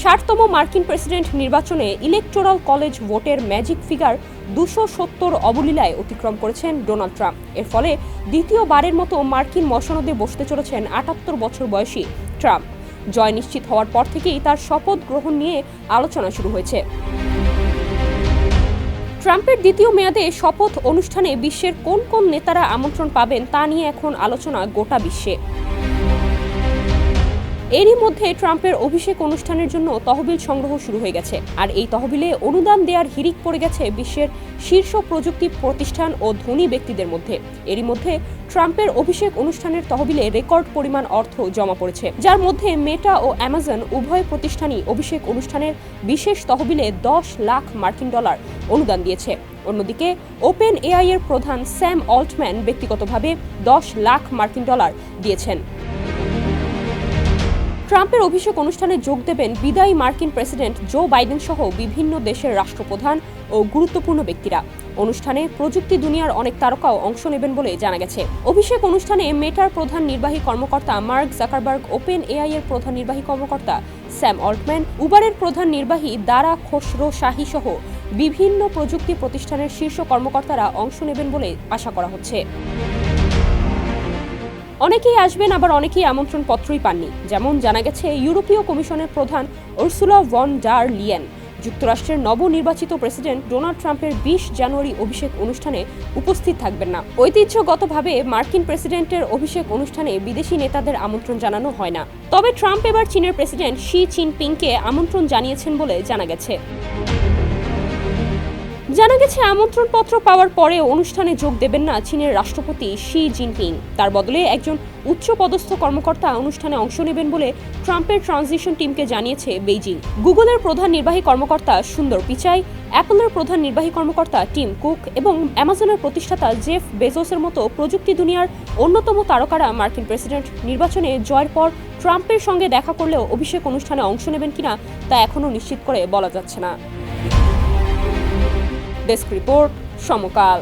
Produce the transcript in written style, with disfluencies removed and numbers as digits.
60তম মার্কিন প্রেসিডেন্ট নির্বাচনে electoral college ভোটের ম্যাজিক ফিগার 270 অবলীলায় অতিক্রম করেছেন ডোনাল্ড ট্রাম্প। এর ফলে দ্বিতীয়বারের মতো মার্কিন মসনদে বসতে চলেছেন 78 বছর বয়সী ট্রাম্প। জয় নিশ্চিত হওয়ার পর থেকেই তার শপথ গ্রহণ নিয়ে আলোচনা শুরু হয়েছে। ট্রাম্পের দ্বিতীয় মেয়াদে শপথ অনুষ্ঠানে বিশ্বের কোন কোন নেতারা আমন্ত্রণ পাবেন তা নিয়ে এখন আলোচনা গোটা বিশ্বে। এরই মধ্যে ট্রাম্পের অভিষেক অনুষ্ঠানের জন্য তহবিল সংগ্রহ শুরু হয়ে গেছে, আর এই তহবিলে অনুদান দেওয়ার হিড়িক পড়ে গেছে বিশ্বের শীর্ষ প্রযুক্তি প্রতিষ্ঠান ও ধনী ব্যক্তিদের মধ্যে। এরই মধ্যে ট্রাম্পের অভিষেক অনুষ্ঠানের তহবিলে রেকর্ড পরিমাণ অর্থ জমা পড়েছে, যার মধ্যে মেটা ও অ্যামাজন উভয় প্রতিষ্ঠানই অভিষেক অনুষ্ঠানের বিশেষ তহবিলে $10 লাখ অনুদান দিয়েছে। অন্যদিকে ওপেন এআই এর প্রধান স্যাম অল্টম্যান ব্যক্তিগতভাবে $10 লাখ দিয়েছেন। ট্রাম্পের অভিষেক অনুষ্ঠানে যোগ দেবেন বিদায়ী মার্কিন প্রেসিডেন্ট জো বাইডেন সহ বিভিন্ন দেশের রাষ্ট্রপ্রধান ও গুরুত্বপূর্ণ ব্যক্তিরা। অনুষ্ঠানে প্রযুক্তি দুনিয়ার অনেক তারকাও অংশ নেবেন বলে জানা গেছে। অভিষেক অনুষ্ঠানে মেটার প্রধান নির্বাহী কর্মকর্তা মার্ক জাকারবার্গ, ওপেন এআই এর প্রধান নির্বাহী কর্মকর্তা স্যাম অল্টম্যান, উবারের প্রধান নির্বাহী দারা খসরো শাহী সহ বিভিন্ন প্রযুক্তি প্রতিষ্ঠানের শীর্ষ কর্মকর্তারা অংশ নেবেন বলে আশা করা হচ্ছে। অনেকেই আসবেন, আবার অনেকেই আমন্ত্রণ পত্রই পাননি। যেমন জানা গেছে, ইউরোপীয় কমিশনের প্রধান উর্সুলা ভন ডার লিয়েন যুক্তরাষ্ট্রের নবনির্বাচিত প্রেসিডেন্ট ডোনাল্ড ট্রাম্পের 20 জানুয়ারি অভিষেক অনুষ্ঠানে উপস্থিত থাকবেন না। ঐতিহ্যগতভাবে মার্কিন প্রেসিডেন্টের অভিষেক অনুষ্ঠানে বিদেশি নেতাদের আমন্ত্রণ জানানো হয় না। তবে ট্রাম্প এবার চীনের প্রেসিডেন্ট শি জিনপিংকে আমন্ত্রণ জানিয়েছেন বলে জানা গেছে। আমন্ত্রণপত্র পাওয়ার পরেও অনুষ্ঠানে যোগ দেবেন না চীনের রাষ্ট্রপতি শি জিনপিং। তার বদলে একজন উচ্চপদস্থ কর্মকর্তা অনুষ্ঠানে অংশ নেবেন বলে ট্রাম্পের ট্রানজিশন টিমকে জানিয়েছে বেইজিং। গুগলের প্রধান নির্বাহী কর্মকর্তা সুন্দর পিচাই, অ্যাপলের প্রধান নির্বাহী কর্মকর্তা টিম কুক এবং অ্যামাজনের প্রতিষ্ঠাতা জেফ বেজোসের মতো প্রযুক্তি দুনিয়ার অন্যতম তারকারা মার্কিন প্রেসিডেন্ট নির্বাচনে জয়ের পর ট্রাম্পের সঙ্গে দেখা করলেও অভিষেক অনুষ্ঠানে অংশ নেবেন কিনা তা এখনও নিশ্চিত করে বলা যাচ্ছে না। ডেস্ক রিপোর্ট, সমকাল।